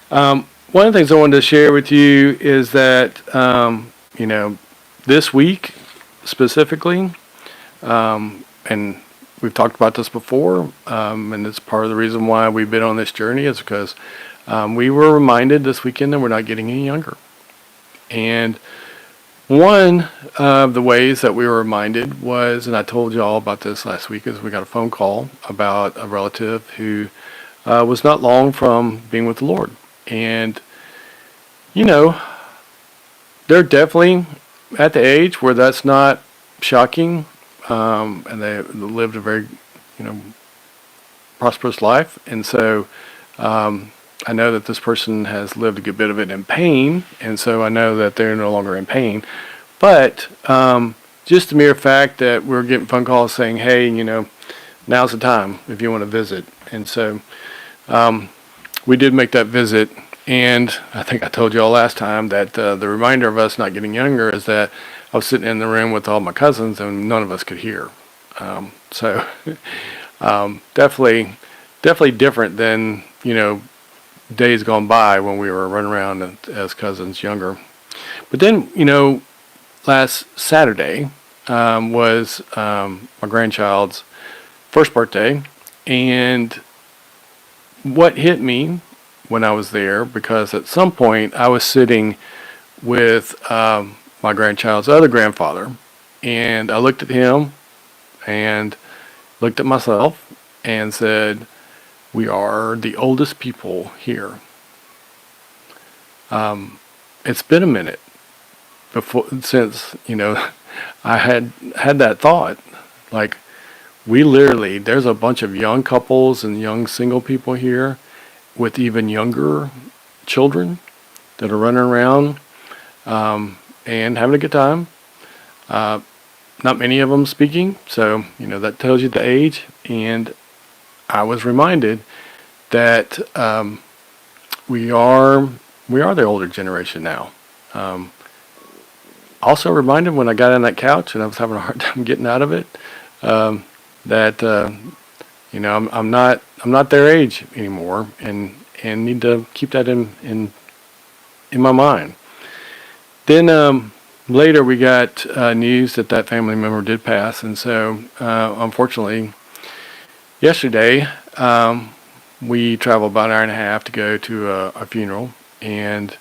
One of the things I wanted to share with you is that, you know, this week specifically, and we've talked about this before, and it's part of the reason why we've been on this journey is because we were reminded this weekend that we're not getting any younger. And one of the ways that we were reminded was, and I told you all about this last week, is we got a phone call about a relative who was not long from being with the Lord. And, you know, they're definitely at the age where that's not shocking, and they lived a very, you know, prosperous life. And so I know that this person has lived a good bit of it in pain, and so I know that they're no longer in pain. But just the mere fact that we're getting phone calls saying, hey, you know, now's the time if you want to visit. And so we did make that visit. And I think I told you all last time that the reminder of us not getting younger is that I was sitting in the room with all my cousins and none of us could hear. So definitely different than, you know, days gone by when we were running around as cousins younger. But then, you know, last Saturday was my grandchild's first birthday. And what hit me when I was there, because at some point I was sitting with my grandchild's other grandfather, and I looked at him and looked at myself and said, we are the oldest people here. It's been a minute since, you know, I had that thought. Like, we literally, there's a bunch of young couples and young single people here with even younger children that are running around and having a good time. Not many of them speaking, so, you know, that tells you the age. And I was reminded that we are the older generation now. Also reminded when I got on that couch and I was having a hard time getting out of it, that you know, I'm not their age anymore, and need to keep that in my mind. Then later we got news that family member did pass, and so unfortunately, yesterday we traveled about an hour and a half to go to a funeral, and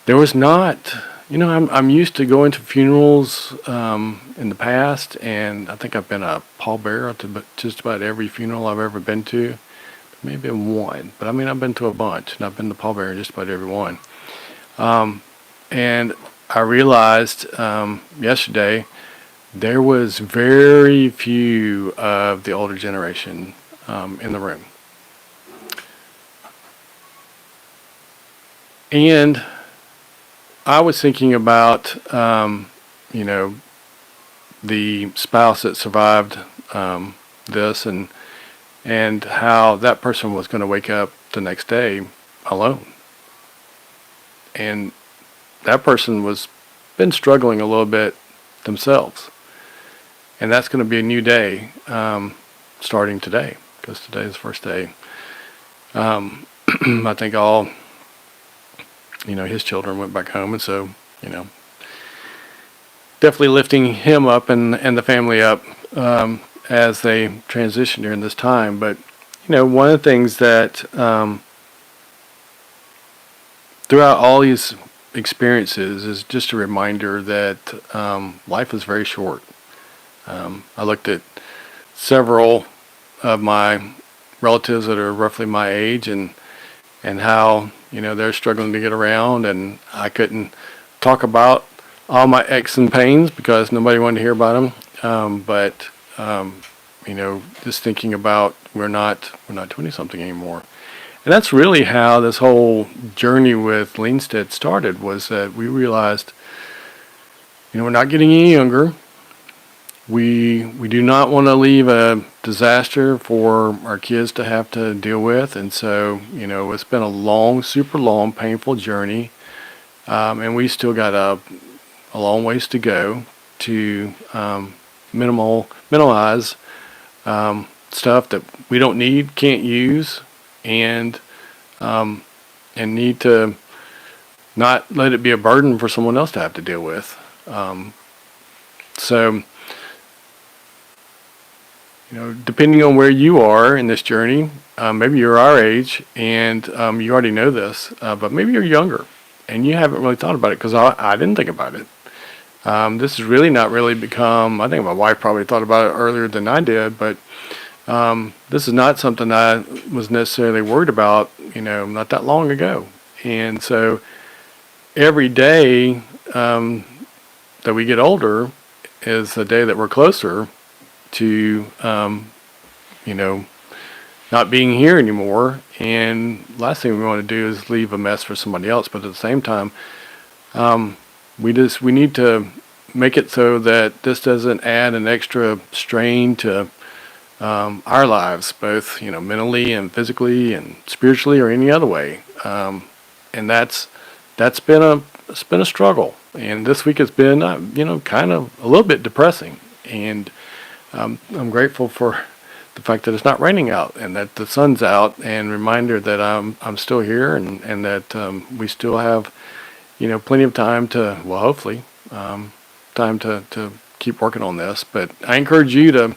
there was not. You know, I'm used to going to funerals in the past, and I think I've been a pallbearer to just about every funeral I've ever been to. Maybe one, but I mean I've been to a bunch, and I've been the pallbearer just about every one. And I realized yesterday there was very few of the older generation in the room, and I was thinking about, you know, the spouse that survived this, and how that person was going to wake up the next day alone, and that person was been struggling a little bit themselves, and that's going to be a new day starting today, because today is the first day. I think all, you know, his children went back home, and so, you know, definitely lifting him up and the family up as they transition during this time. But, you know, one of the things that throughout all these experiences is just a reminder that life is very short. I looked at several of my relatives that are roughly my age, and how, you know, they're struggling to get around, and I couldn't talk about all my aches and pains because nobody wanted to hear about them. But you know, just thinking about we're not 20 something anymore, and that's really how this whole journey with Leanstead started. Was that we realized, you know, we're not getting any younger. We do not want to leave a disaster for our kids to have to deal with, and so, you know, it's been a long, super long, painful journey, and we still got a long ways to go to minimize stuff that we don't need, can't use, and and need to not let it be a burden for someone else to have to deal with. So, depending on where you are in this journey, maybe you're our age and you already know this, but maybe you're younger and you haven't really thought about it, because I didn't think about it. This has really not really become, I think my wife probably thought about it earlier than I did, but this is not something I was necessarily worried about, not that long ago. And so every day that we get older is the day that we're closer to, not being here anymore. And last thing we want to do is leave a mess for somebody else. But at the same time, we need to make it so that this doesn't add an extra strain to our lives, both mentally and physically and spiritually or any other way. And that's been a struggle. And this week has been kind of a little bit depressing. And I'm grateful for the fact that it's not raining out and that the sun's out, and reminder that I'm still here, and that we still have plenty of time to, well, hopefully time to keep working on this. But I encourage you to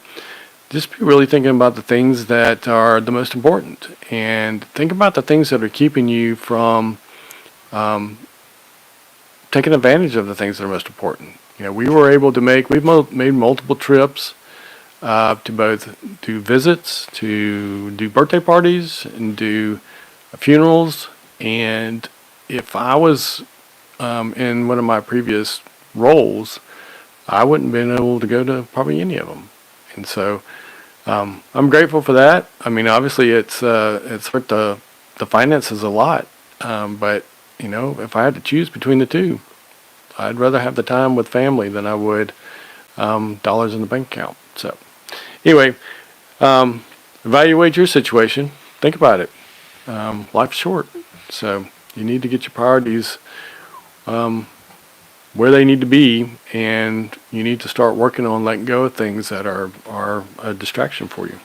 just be really thinking about the things that are the most important, and think about the things that are keeping you from taking advantage of the things that are most important. We've made multiple trips to both do visits, to do birthday parties, and do funerals. And if I was in one of my previous roles, I wouldn't have been able to go to probably any of them. And so I'm grateful for that. I mean, obviously it's hurt the finances a lot, but if I had to choose between the two, I'd rather have the time with family than I would dollars in the bank account. So anyway, evaluate your situation. Think about it. Life's short, so you need to get your priorities where they need to be, and you need to start working on letting go of things that are a distraction for you.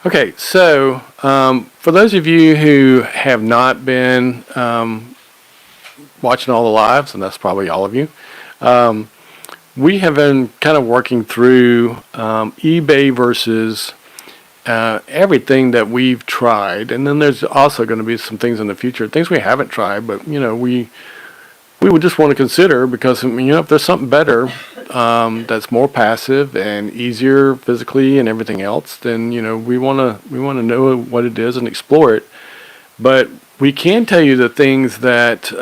Okay, so for those of you who have not been watching all the lives, and that's probably all of you, we have been kind of working through eBay versus everything that we've tried, and then there's also going to be some things in the future, things we haven't tried, but we would just want to consider, because if there's something better that's more passive and easier physically and everything else, then we want to know what it is and explore it. But we can tell you the things that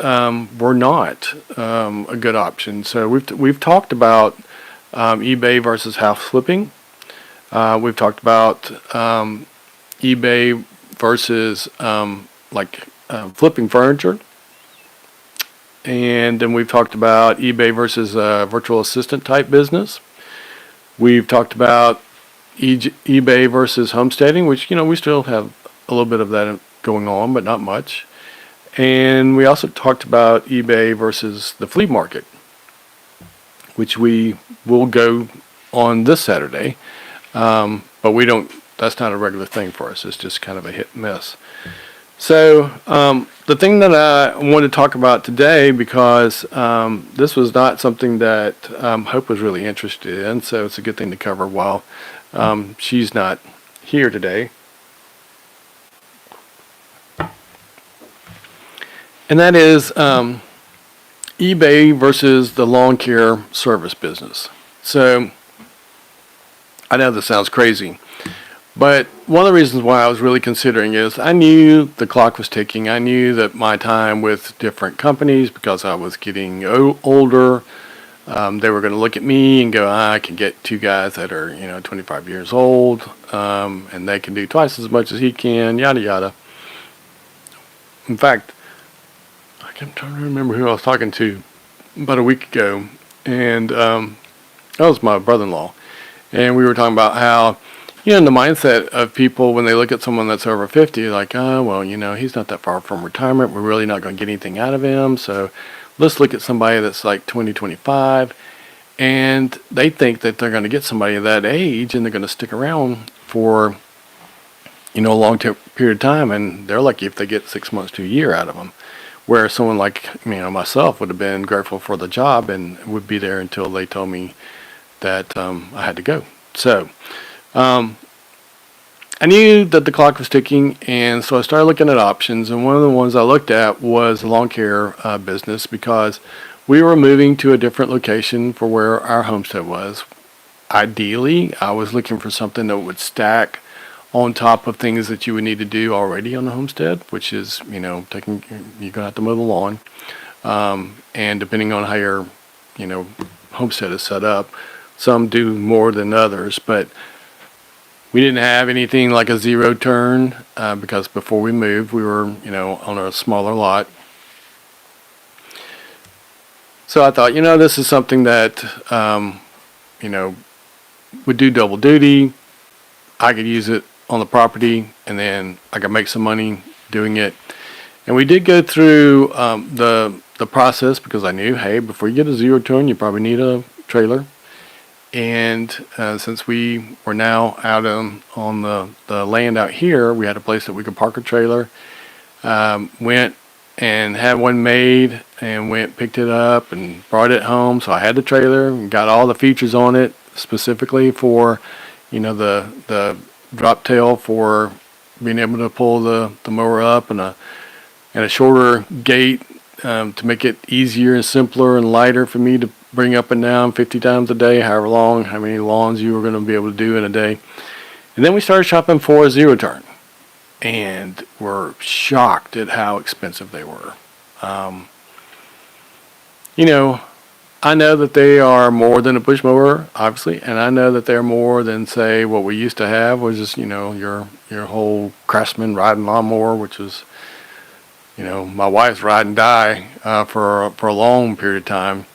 were not a good option. So we've talked about eBay versus house flipping. We've talked about eBay versus flipping furniture. And then we've talked about eBay versus virtual assistant type business. We've talked about eBay versus homesteading, which, we still have a little bit of that going on, but not much. And we also talked about eBay versus the flea market, which we will go on this Saturday. But that's not a regular thing for us. It's just kind of a hit and miss. So the thing that I want to talk about today, because this was not something that Hope was really interested in, so it's a good thing to cover while she's not here today. And that is eBay versus the lawn care service business. So I know this sounds crazy, but one of the reasons why I was really considering is I knew the clock was ticking. I knew that my time with different companies, because I was getting older, they were going to look at me and go, I can get two guys that are 25 years old, and they can do twice as much as he can, yada yada. In fact, I'm trying to remember who I was talking to about a week ago, and that was my brother-in-law, and we were talking about how, the mindset of people when they look at someone that's over 50, like, oh, well, he's not that far from retirement, we're really not going to get anything out of him, so let's look at somebody that's like 20, 25, and they think that they're going to get somebody of that age, and they're going to stick around for a long period of time, and they're lucky if they get 6 months to a year out of them. Where someone like myself would have been grateful for the job and would be there until they told me that I had to go. So I knew that the clock was ticking, and so I started looking at options. And one of the ones I looked at was the lawn care business, because we were moving to a different location for where our homestead was. Ideally, I was looking for something that would stack on top of things that you would need to do already on the homestead, which is, you're going to have to mow the lawn. And depending on how your, homestead is set up, some do more than others, but we didn't have anything like a zero turn, because before we moved, we were, on a smaller lot. So I thought, this is something that, would do double duty. I could use it on the property, and then I could make some money doing it. And we did go through the process, because I knew, hey, before you get a zero turn, you probably need a trailer. And since we were now out on the land out here, we had a place that we could park a trailer. Went and had one made, and picked it up and brought it home. So I had the trailer and got all the features on it specifically for, the drop tail for being able to pull the mower up, and a shorter gate to make it easier and simpler and lighter for me to bring up and down 50 times a day, however long, how many lawns you were going to be able to do in a day. And then we started shopping for a zero turn, and were shocked at how expensive they were. I know that they are more than a push mower, obviously, and I know that they're more than, say, what we used to have was just, your whole Craftsman riding lawnmower, which is, my wife's ride and die for a long period of time.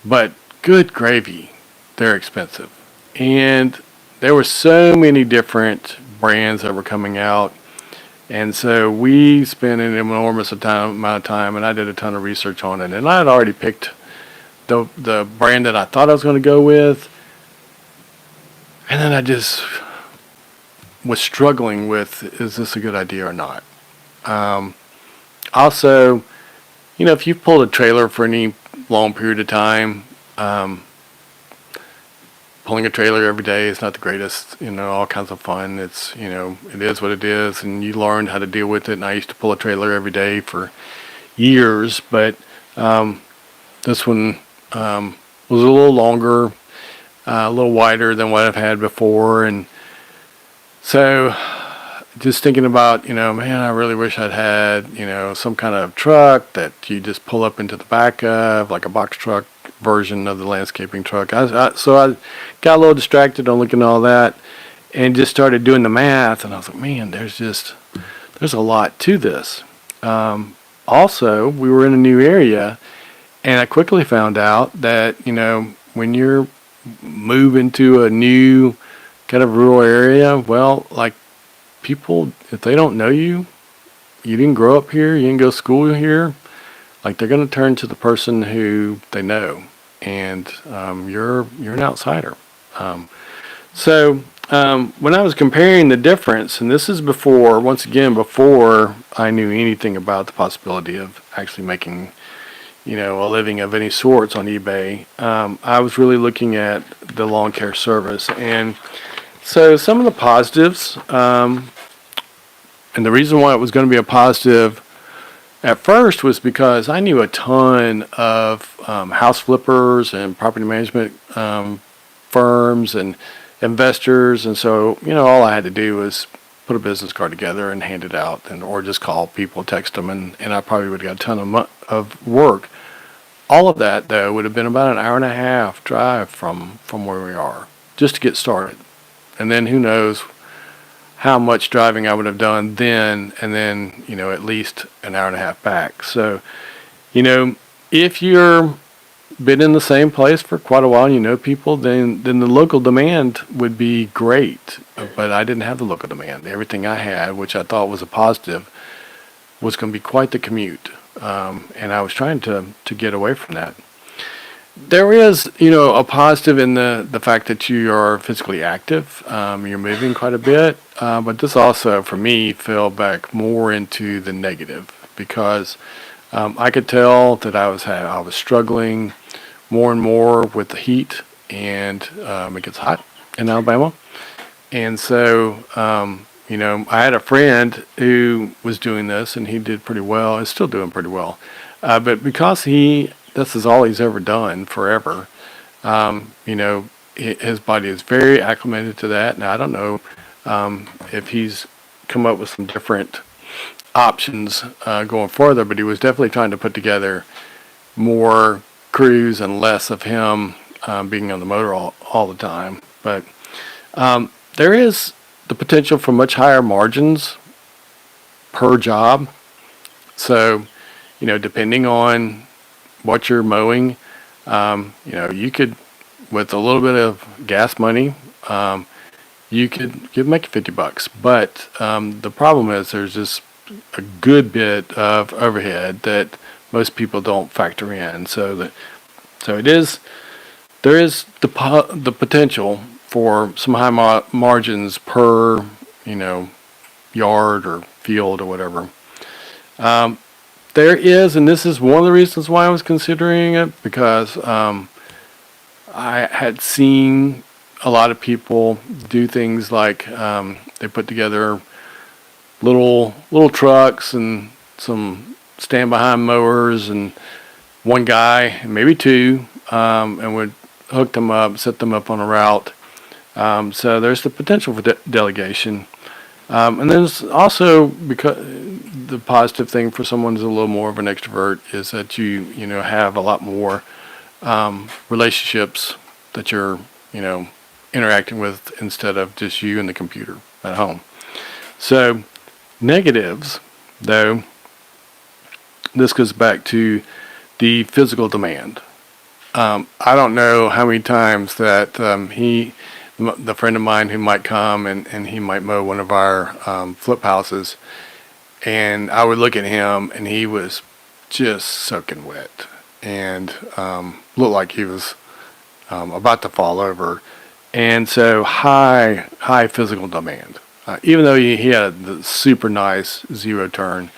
But good gravy, they're expensive. And there were so many different brands that were coming out. And so we spent an enormous amount of time, and I did a ton of research on it. And I had already picked the brand that I thought I was going to go with. And then I just was struggling with, is this a good idea or not? Also, if you've pulled a trailer for any long period of time, pulling a trailer every day is not the greatest, all kinds of fun. It's, it is what it is, and you learn how to deal with it. And I used to pull a trailer every day for years, but this one was a little longer, a little wider than what I've had before. And so just thinking about, man, I really wish I'd had, some kind of truck that you just pull up into the back of, like a box truck version of the landscaping truck. So I got a little distracted on looking at all that, and just started doing the math, and I was like, man, there's a lot to this. Also, we were in a new area, and I quickly found out that, when you're moving to a new kind of rural area, well, like, people, if they don't know you, you didn't grow up here, you didn't go to school here, like, they're going to turn to the person who they know, and you're an outsider. So when I was comparing the difference, and this is before I knew anything about the possibility of actually making, a living of any sorts on eBay, I was really looking at the lawn care service. And so some of the positives, and the reason why it was going to be a positive at first was because I knew a ton of house flippers and property management firms and investors, and so all I had to do was put a business card together and hand it out, or just call people, text them, and I probably would have got a ton of work. All of that, though, would have been about an hour and a half drive from where we are, just to get started. And then who knows how much driving I would have done then, and then, at least an hour and a half back. So, if you're been in the same place for quite a while and you know people, then the local demand would be great. But I didn't have the local demand. Everything I had, which I thought was a positive, was going to be quite the commute. And I was trying to get away from that. There is, a positive in the fact that you are physically active. You're moving quite a bit, but this also, for me, fell back more into the negative because I could tell that I was struggling more and more with the heat, and it gets hot in Alabama, and so I had a friend who was doing this, and he did pretty well. Is still doing pretty well, but because this is all he's ever done forever. His body is very acclimated to that. Now I don't know if he's come up with some different options going further, but he was definitely trying to put together more crews and less of him being on the motor all the time. But there is the potential for much higher margins per job. So, depending on what you're mowing, you could, with a little bit of gas money, you could make $50. But the problem is there's just a good bit of overhead that most people don't factor in. So there is the potential for some high margins per yard or field or whatever. There is, and this is one of the reasons why I was considering it, because I had seen a lot of people do things like they put together little trucks and some stand behind mowers, and one guy, maybe two, and would hook them up, set them up on a route. So there's the potential for delegation. And there's also, because the positive thing for someone who's a little more of an extrovert is that you have a lot more relationships that you're interacting with instead of just you and the computer at home. So negatives, though, this goes back to the physical demand. I don't know how many times that the friend of mine who might come and he might mow one of our flip houses, and I would look at him and he was just soaking wet and looked like he was about to fall over. And so high physical demand. Even though he had the super nice zero turn,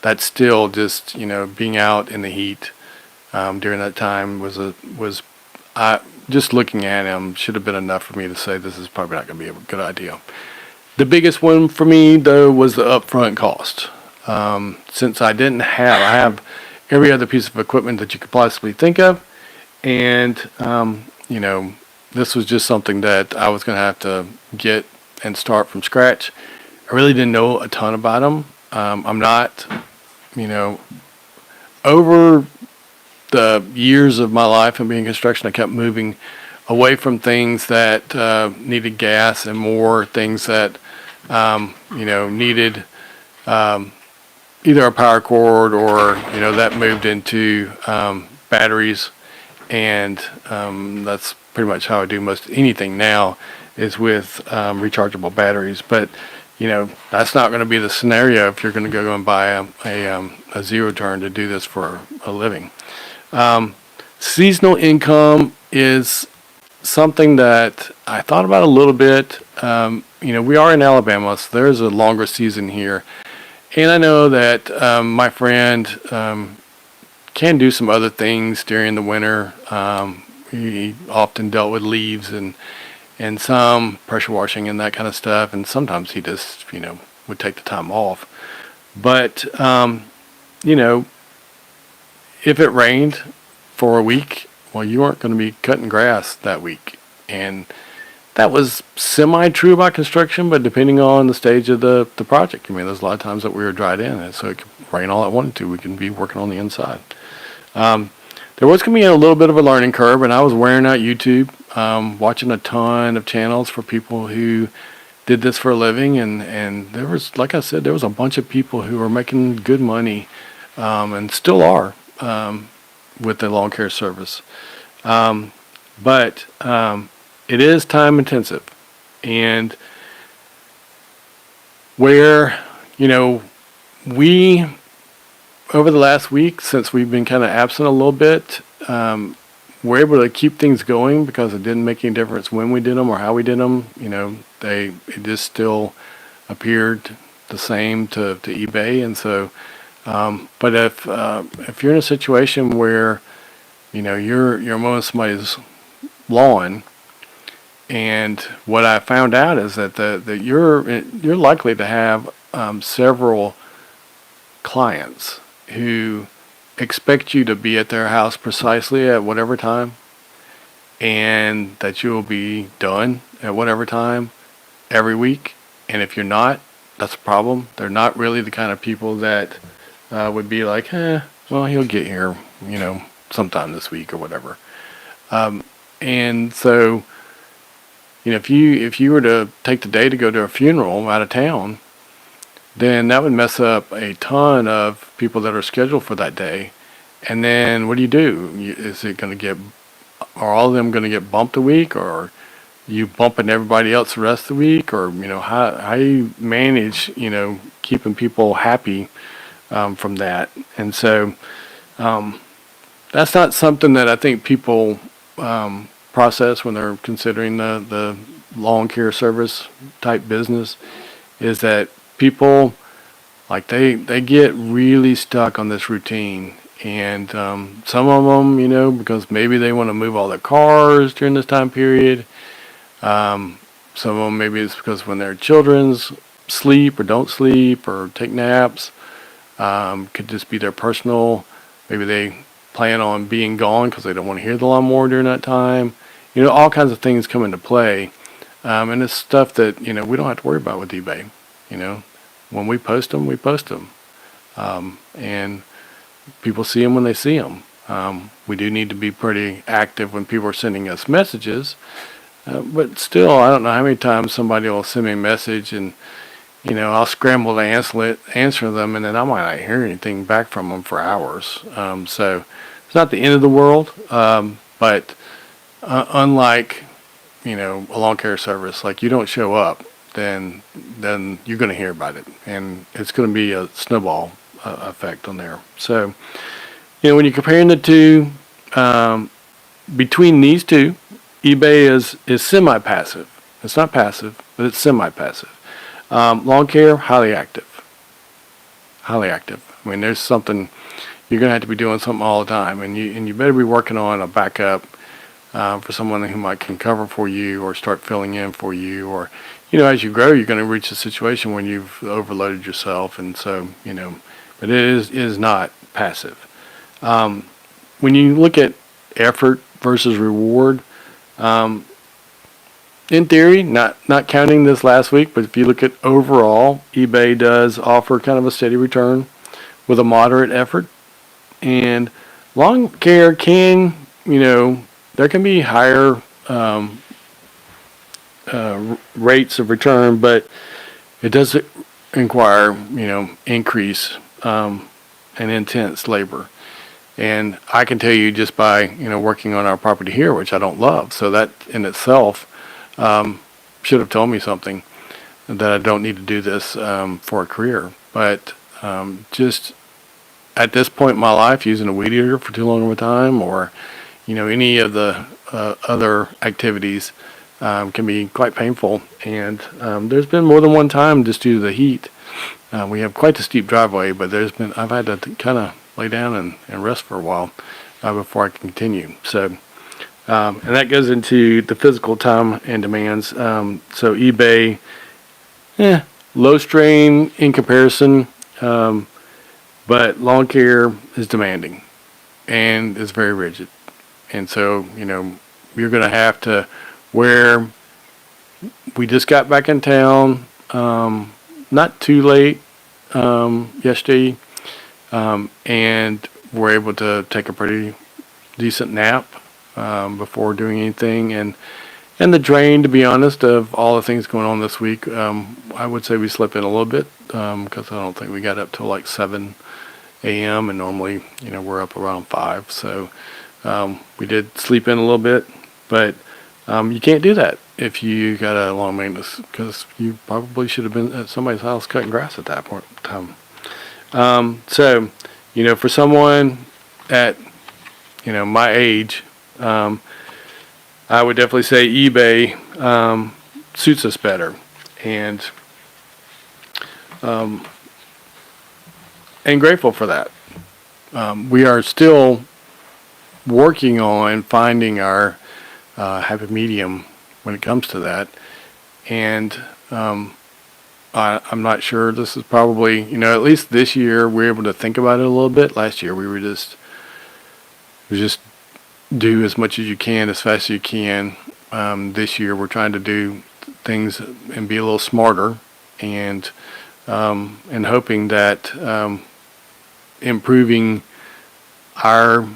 that's still just being out in the heat during that time was just looking at him should have been enough for me to say this is probably not going to be a good idea. The biggest one for me, though, was the upfront cost. Since I have every other piece of equipment that you could possibly think of, and this was just something that I was going to have to get and start from scratch. I really didn't know a ton about them. I'm not, over the years of my life and being in construction, I kept moving away from things that needed gas and more things that needed either a power cord or that moved into batteries, and that's pretty much how I do most anything now is with rechargeable batteries. But that's not going to be the scenario if you're going to go and buy a zero turn to do this for a living. Seasonal income is something that I thought about a little bit. We are in Alabama, so there's a longer season here. And I know that my friend can do some other things during the winter. He often dealt with leaves and some pressure washing and that kind of stuff. And sometimes he just, would take the time off. But, if it rained for a week, well, you weren't going to be cutting grass that week. And that was semi-true about construction, but depending on the stage of the project. There's a lot of times that we were dried in, and so it could rain all it wanted to. We can be working on the inside. There was going to be a little bit of a learning curve, and I was wearing out YouTube, watching a ton of channels for people who did this for a living, and there was, like I said, there was a bunch of people who were making good money, and still are, with the lawn care service. But it is time intensive, and where, we, over the last week, since we've been kind of absent a little bit, we're able to keep things going because it didn't make any difference when we did them or how we did them. It just still appeared the same to eBay. And so, but if you're in a situation where, you're mowing somebody's lawn, and what I found out is that you're likely to have several clients who expect you to be at their house precisely at whatever time, and that you will be done at whatever time every week. And if you're not, that's a problem. They're not really the kind of people that would be like, well, he'll get here, sometime this week or whatever. And so, if you were to take the day to go to a funeral out of town, then that would mess up a ton of people that are scheduled for that day. And then what do? Is it going to are all of them going to get bumped a week, or are you bumping everybody else the rest of the week? Or, how you manage, keeping people happy from that. And so that's not something that I think people process when they're considering the lawn care service type business, is that people, like, they get really stuck on this routine. And some of them, because maybe they want to move all their cars during this time period. Some of them, maybe it's because when their children's sleep or don't sleep or take naps, could just be their personal. Maybe they plan on being gone because they don't want to hear the lawnmower during that time. All kinds of things come into play. And it's stuff that, we don't have to worry about with eBay. When we post them, we post them. And people see them when they see them. We do need to be pretty active when people are sending us messages. But still, I don't know how many times somebody will send me a message and, I'll scramble to answer them, and then I might not hear anything back from them for hours. So it's not the end of the world. But unlike, a lawn care service, like, you don't show up, then you're going to hear about it. And it's going to be a snowball effect on there. So, when you're comparing the two, between these two, eBay is semi-passive. It's not passive, but it's semi-passive. Lawn care, highly active. Highly active. I mean, there's something, you're going to have to be doing something all the time, and you better be working on a backup for someone who might can cover for you or start filling in for you, or, as you grow, you're going to reach a situation when you've overloaded yourself. And so, but it is not passive. When you look at effort versus reward, in theory, not counting this last week, but if you look at overall, eBay does offer kind of a steady return with a moderate effort. And lawn care can, there can be higher rates of return, but it does require, increase and intense labor. And I can tell you just by, working on our property here, which I don't love, so that in itself should have told me something, that I don't need to do this for a career. But just at this point in my life, using a weed eater for too long of a time, or, any of the other activities can be quite painful. And there's been more than one time, just due to the heat. We have quite a steep driveway, but I've had to kind of lay down and rest for a while before I can continue. So, and that goes into the physical time and demands. So eBay, low strain in comparison, but lawn care is demanding and is very rigid. And so, you're going to have to, where we just got back in town, not too late yesterday, and we're able to take a pretty decent nap before doing anything. And the drain, to be honest, of all the things going on this week, I would say we slept in a little bit because I don't think we got up till like 7 a.m. and normally, we're up around 5. So we did sleep in a little bit, but you can't do that if you got a long maintenance, because you probably should have been at somebody's house cutting grass at that point in time. So, for someone at, my age, I would definitely say eBay suits us better, and grateful for that. We are still working on finding our happy medium when it comes to that, and I'm not sure. This is probably, at least this year we're able to think about it a little bit. Last year we were just do as much as you can as fast as you can. This year we're trying to do things and be a little smarter, and hoping that improving our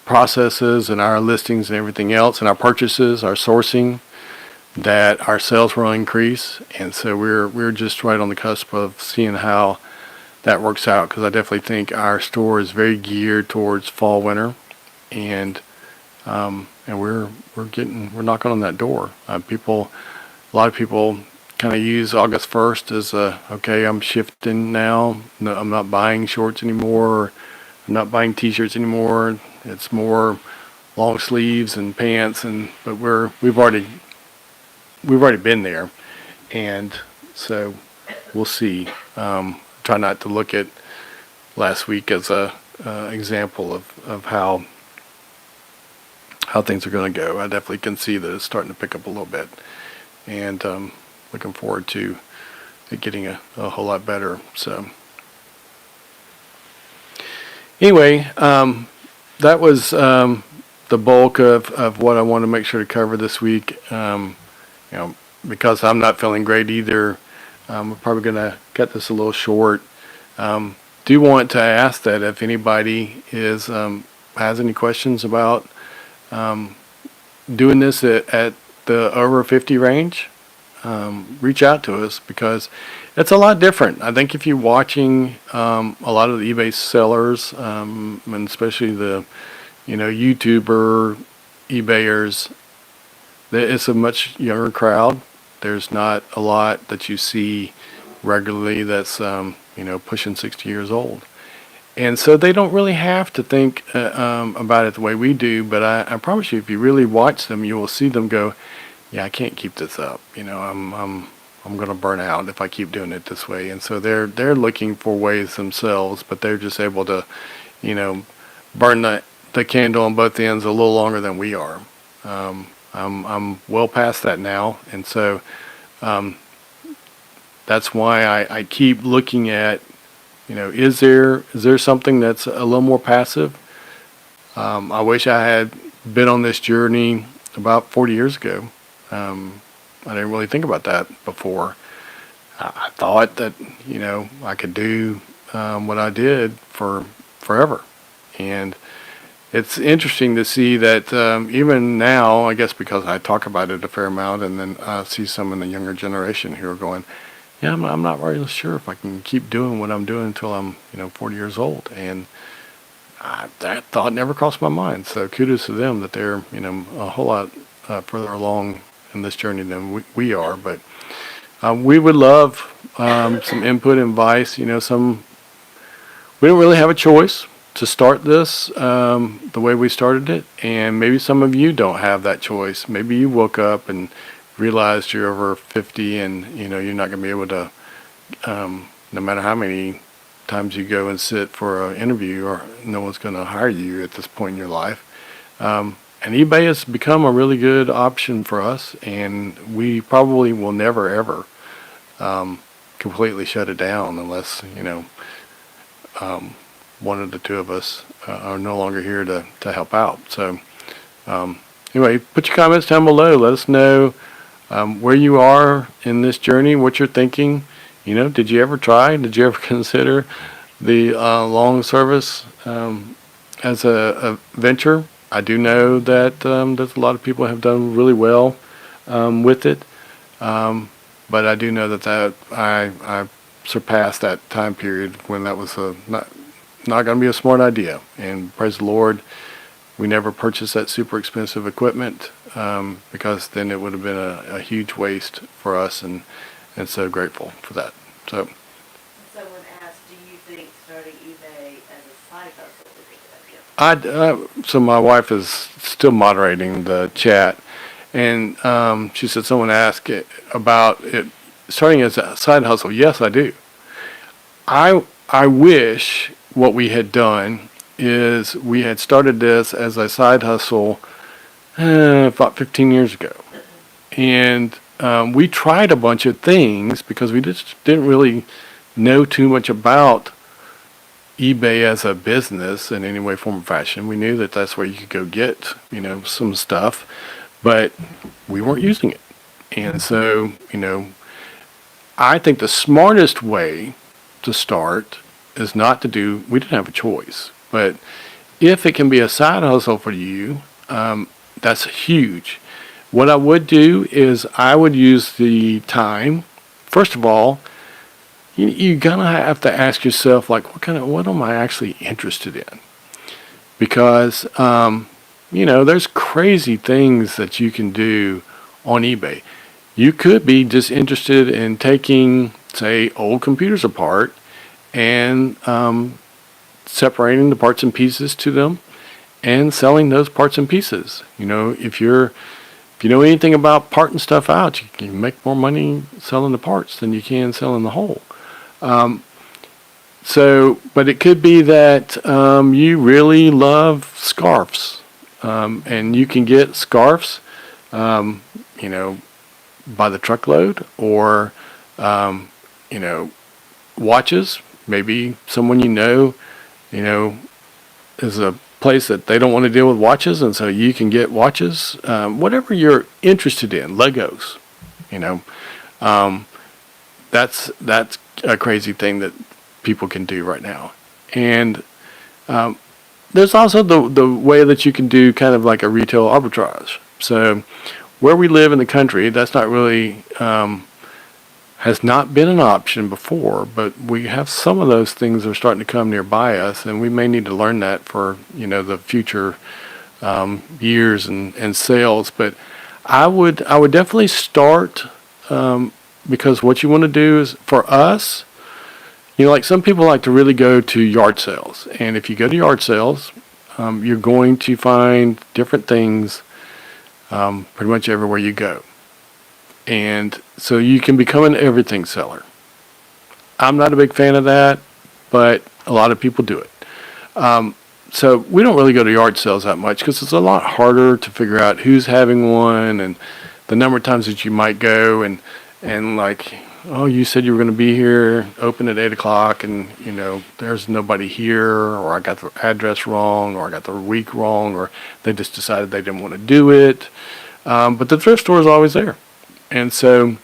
processes and our listings and everything else and our purchases, our sourcing, that our sales will increase. And so we're just right on the cusp of seeing how that works out, because I definitely think our store is very geared towards fall winter, and we're knocking on that door. A lot of people kind of use August 1st as okay, I'm shifting now. No, I'm not buying shorts anymore. I'm not buying t-shirts anymore. It's more long sleeves and pants, but we've already been there, and so we'll see. Try not to look at last week as a example of how things are going to go. I definitely can see that it's starting to pick up a little bit, and looking forward to it getting a whole lot better. So anyway, that was the bulk of what I want to make sure to cover this week. Because I'm not feeling great either, we're probably going to cut this a little short. Do want to ask that if anybody has any questions about doing this at the over 50 range, reach out to us, because it's a lot different. I think if you're watching a lot of the eBay sellers, and especially the YouTuber eBayers, it's a much younger crowd. There's not a lot that you see regularly that's pushing 60 years old, and so they don't really have to think about it the way we do. But I promise you, if you really watch them, you will see them go, "Yeah, I can't keep this up. I'm going to burn out if I keep doing it this way." And so they're looking for ways themselves, but they're just able to, burn the candle on both ends a little longer than we are. I'm well past that now, and so that's why I keep looking at, is there something that's a little more passive? I wish I had been on this journey about 40 years ago. I didn't really think about that before. I thought that I could do what I did for forever, and it's interesting to see that even now, I guess because I talk about it a fair amount, and then I see some in the younger generation who are going, "Yeah, I'm not really sure if I can keep doing what I'm doing until I'm 40 years old." And that thought never crossed my mind. So kudos to them that they're a whole lot further along in this journey than we are. But we would love some input and advice. We don't really have a choice to start this the way we started it, and maybe some of you don't have that choice. Maybe you woke up and realized you're over 50, and you're not going to be able to, no matter how many times you go and sit for an interview, or no one's going to hire you at this point in your life. And eBay has become a really good option for us, and we probably will never ever completely shut it down unless one of the two of us are no longer here to help out. So anyway, put your comments down below. Let us know where you are in this journey, what you're thinking. Did you ever try? Did you ever consider the long service as a venture? I do know that there's a lot of people have done really well with it, but I do know that I surpassed that time period when that was not going to be a smart idea. And praise the Lord, we never purchased that super expensive equipment, because then it would have been a huge waste for us, and so grateful for that. So someone asked, do you think starting eBay as a side hustle would be a good idea? So my wife is still moderating the chat, and she said someone asked about it starting as a side hustle. Yes, I do. I wish what we had done is we had started this as a side hustle about 15 years ago. And we tried a bunch of things because we just didn't really know too much about eBay as a business in any way, form, or fashion. We knew that that's where you could go get, some stuff, but we weren't using it. And so, I think the smartest way to start is not to do, we didn't have a choice, but if it can be a side hustle for you, that's huge. What I would do is I would use the time. First of all, you're gonna have to ask yourself, like, what am I actually interested in? Because there's crazy things that you can do on eBay. You could be just interested in taking, say, old computers apart and separating the parts and pieces to them and selling those parts and pieces. If you know anything about parting stuff out, you can make more money selling the parts than you can selling the whole. But it could be that you really love scarves, and you can get scarves, by the truckload, or watches. Maybe someone is a place that they don't want to deal with watches, and so you can get watches. Whatever you're interested in, Legos, that's a crazy thing that people can do right now. And there's also the way that you can do kind of like a retail arbitrage. So where we live in the country, that's not really has not been an option before, but we have some of those things that are starting to come nearby us, and we may need to learn that for the future years and sales. But I would definitely start, because what you want to do is, for us, like some people like to really go to yard sales, and if you go to yard sales, you're going to find different things pretty much everywhere you go. And so you can become an everything seller. I'm not a big fan of that, but a lot of people do it. So we don't really go to yard sales that much because it's a lot harder to figure out who's having one and the number of times that you might go and like, oh, you said you were going to be here, open at 8 o'clock, and there's nobody here, or I got the address wrong, or I got the week wrong, or they just decided they didn't want to do it. But the thrift store is always there. And so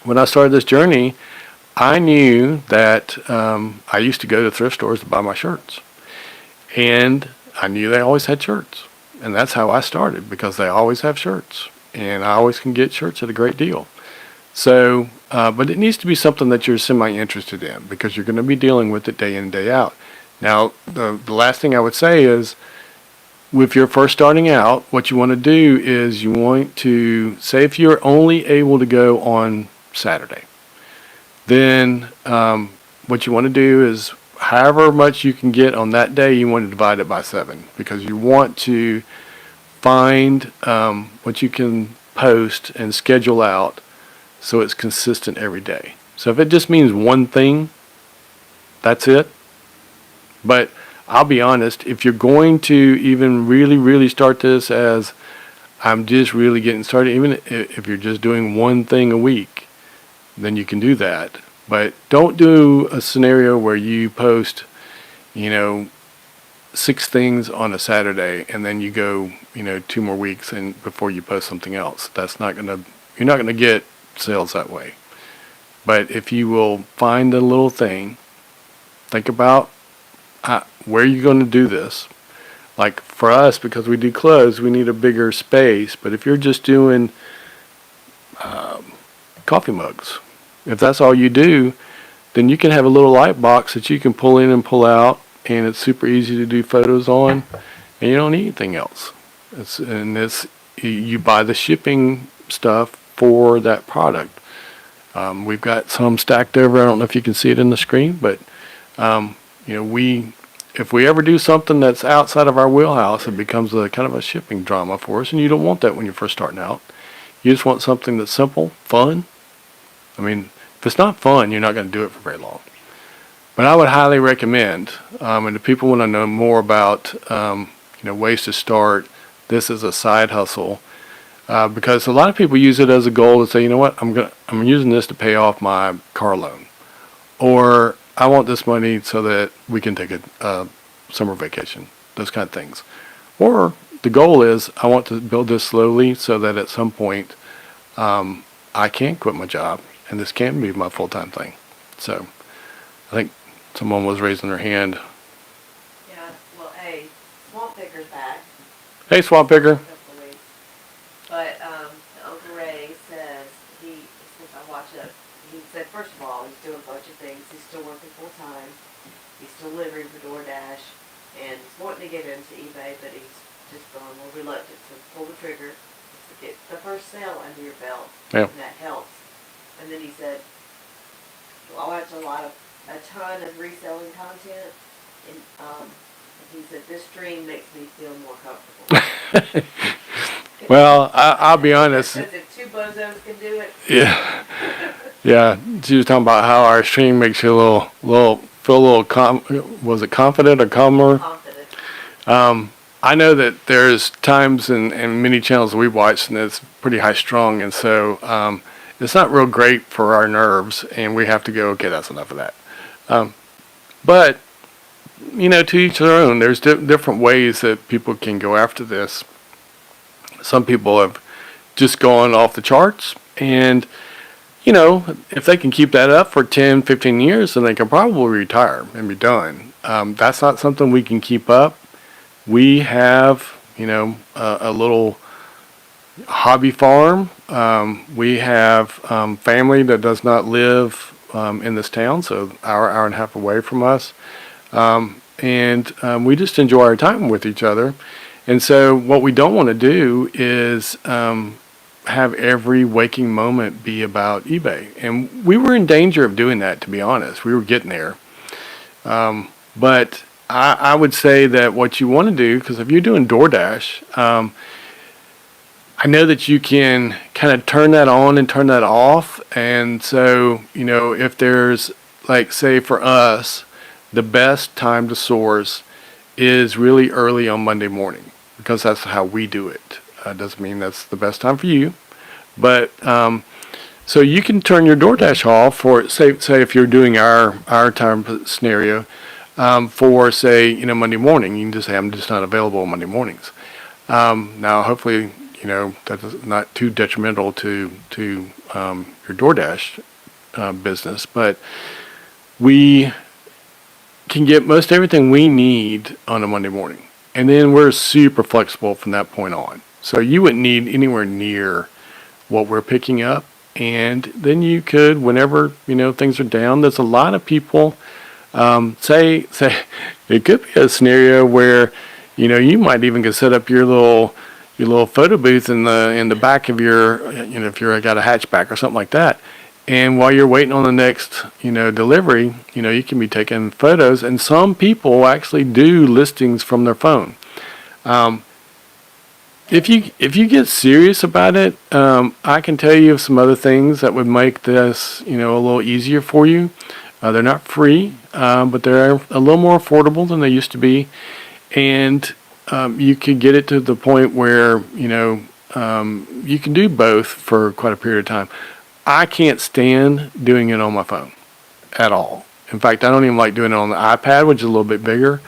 when I started this journey, I knew that I used to go to thrift stores to buy my shirts. And I knew they always had shirts. And that's how I started, because they always have shirts. And I always can get shirts at a great deal. So, but it needs to be something that you're semi-interested in, because you're going to be dealing with it day in and day out. Now, the last thing I would say is, if you're first starting out, what you want to do is you want to, say if you're only able to go on Saturday, then what you want to do is however much you can get on that day, you want to divide it by 7, because you want to find what you can post and schedule out so it's consistent every day. So if it just means one thing, that's it. But I'll be honest, if you're going to even really, really start this as I'm just really getting started, even if you're just doing one thing a week, then you can do that. But don't do a scenario where you post, 6 things on a Saturday and then you go, 2 more weeks and before you post something else. You're not gonna get sales that way. But if you will find a little thing, think about where you're going to do this. Like for us, because we do clothes, we need a bigger space. But if you're just doing coffee mugs, if that's all you do, then you can have a little light box that you can pull in and pull out, and it's super easy to do photos on, and you don't need anything else. You buy the shipping stuff for that product. We've got some stacked over. I don't know if you can see it in the screen, but if we ever do something that's outside of our wheelhouse, it becomes a kind of a shipping drama for us, and you don't want that when you're first starting out. You just want something that's simple, fun. I mean, if it's not fun, you're not going to do it for very long. But I would highly recommend, and if people want to know more about, ways to start this as a side hustle, because a lot of people use it as a goal to say, you know what, I'm using this to pay off my car loan, or I want this money so that we can take a summer vacation, those kind of things. Or the goal is I want to build this slowly so that at some point I can quit my job and this can be my full-time thing. So I think someone was raising their hand. Yeah, well, hey, Swamp Picker's back. Hey, Swamp Picker. But Uncle Ray says since I watch it, he said, first of all, he's doing a bunch of things. He's still working full-time. He's still delivering for DoorDash. And he's wanting to get into eBay, but he's just a little reluctant to pull the trigger. To get the first sale under your belt. Yeah. And that helps. And then he said, well, I watch a ton of reselling content. And he said, this stream makes me feel more comfortable. Well, I'll be honest. Because if two bozos can do it. Yeah. Yeah. She was talking about how our stream makes you feel a little was it confident or calmer? Confident. I know that there's times in many channels we watch and it's pretty high strung, and so it's not real great for our nerves, and we have to go, okay, that's enough of that. But to each their own. There's different ways that people can go after this. Some people have just gone off the charts, and if they can keep that up for 10, 15 years, then they can probably retire and be done. That's not something we can keep up. We have, a little hobby farm. We have family that does not live in this town, so hour and a half away from us. And we just enjoy our time with each other. And so what we don't want to do is have every waking moment be about eBay. And we were in danger of doing that, to be honest. We were getting there. But I would say that what you want to do, because if you're doing DoorDash, I know that you can kind of turn that on and turn that off. And so, if there's, like, say for us, the best time to source is really early on Monday morning, because that's how we do it. Doesn't mean that's the best time for you, but so you can turn your DoorDash off for say if you're doing our time scenario for say Monday morning. You can just say I'm just not available on Monday mornings. Now hopefully that's not too detrimental to your DoorDash business, but we can get most everything we need on a Monday morning. And then we're super flexible from that point on. So you wouldn't need anywhere near what we're picking up. And then you could, whenever, things are down, there's a lot of people, say it could be a scenario where, you might even could set up your little photo booth in the back of your, if you're got a hatchback or something like that. And while you're waiting on the next, delivery, you can be taking photos. And some people actually do listings from their phone. If you get serious about it, I can tell you of some other things that would make this, a little easier for you. They're not free, but they're a little more affordable than they used to be. And you could get it to the point where, you can do both for quite a period of time. I can't stand doing it on my phone at all. In fact, I don't even like doing it on the iPad, which is a little bit bigger.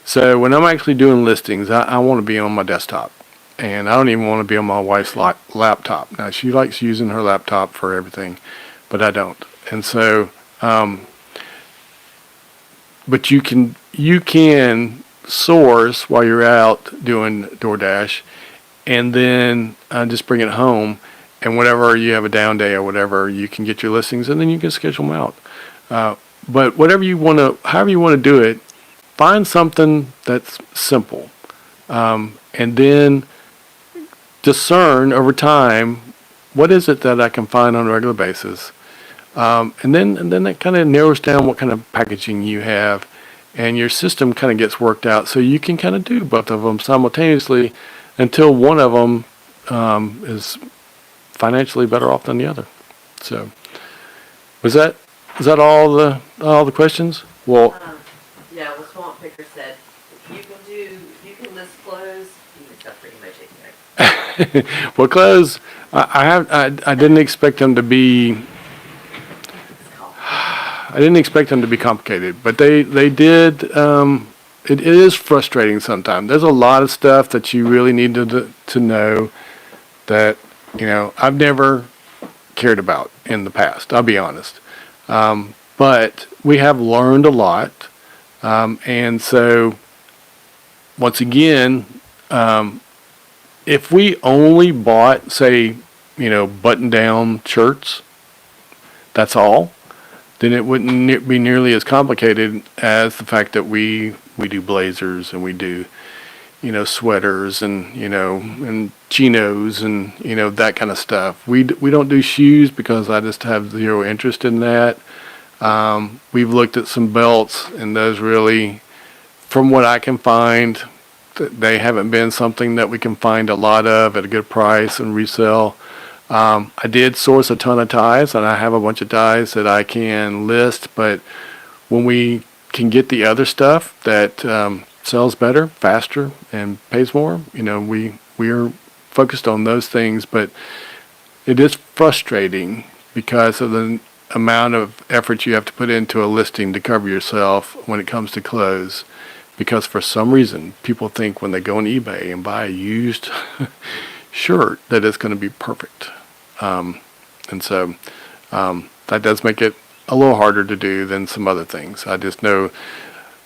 So when I'm actually doing listings, I want to be on my desktop. And I don't even want to be on my wife's laptop. Now, she likes using her laptop for everything, but I don't. And so, but you can source while you're out doing DoorDash, and then just bring it home. And whenever you have a down day or whatever, you can get your listings, and then you can schedule them out. But however you want to do it, find something that's simple, and then discern over time what is it that I can find on a regular basis, and then that kind of narrows down what kind of packaging you have, and your system kind of gets worked out, so you can kind of do both of them simultaneously until one of them is financially better off than the other. So, is that all the questions? Well, Yeah, well, Swamp Picker said, if you can list clothes, you can stuff pretty much anything. well, clothes. I didn't expect them to be. It's called. I didn't expect them to be complicated, but they did. It is frustrating sometimes. There's a lot of stuff that you really need to know that I've never cared about in the past. I'll be honest, but we have learned a lot, and so once again, if we only bought, say, button-down shirts, that's all, then it wouldn't be nearly as complicated as the fact that we do blazers and we do, sweaters and, and chinos and, that kind of stuff. We don't do shoes because I just have zero interest in that. We've looked at some belts, and those really, from what I can find, they haven't been something that we can find a lot of at a good price and resell. I did source a ton of ties, and I have a bunch of ties that I can list, but when we can get the other stuff that sells better, faster, and pays more, we are focused on those things. But it is frustrating because of the amount of effort you have to put into a listing to cover yourself when it comes to clothes, because for some reason people think when they go on eBay and buy a used shirt that it's going to be perfect, and so that does make it a little harder to do than some other things. I just know,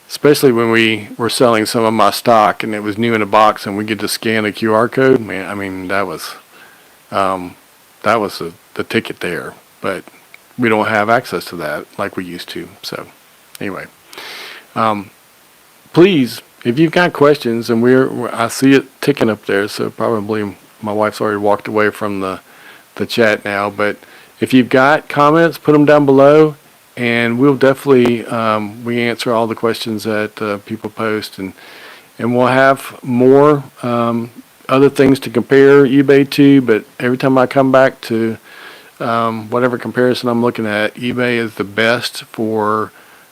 especially when we were selling some of my stock and it was new in a box and we get to scan a QR code, man, I mean, that was the ticket there, but we don't have access to that like we used to. So anyway, please, if you've got questions, and I see it ticking up there, so probably my wife's already walked away from the chat now, but if you've got comments, put them down below, and we'll definitely we answer all the questions that people post, and we'll have more other things to compare eBay to. But every time I come back to whatever comparison I'm looking at, eBay is the best for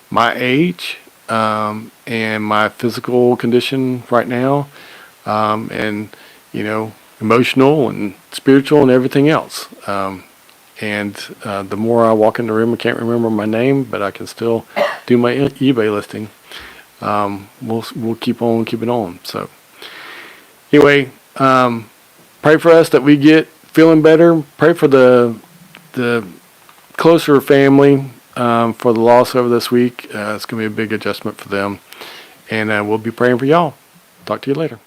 my age and my physical condition right now, and emotional and spiritual and everything else. And the more I walk in the room, I can't remember my name, but I can still do my eBay listing. We'll keep on keeping on. So anyway, pray for us that we get feeling better. Pray for the closer family for the loss over this week. It's going to be a big adjustment for them, and we'll be praying for y'all. Talk to you later.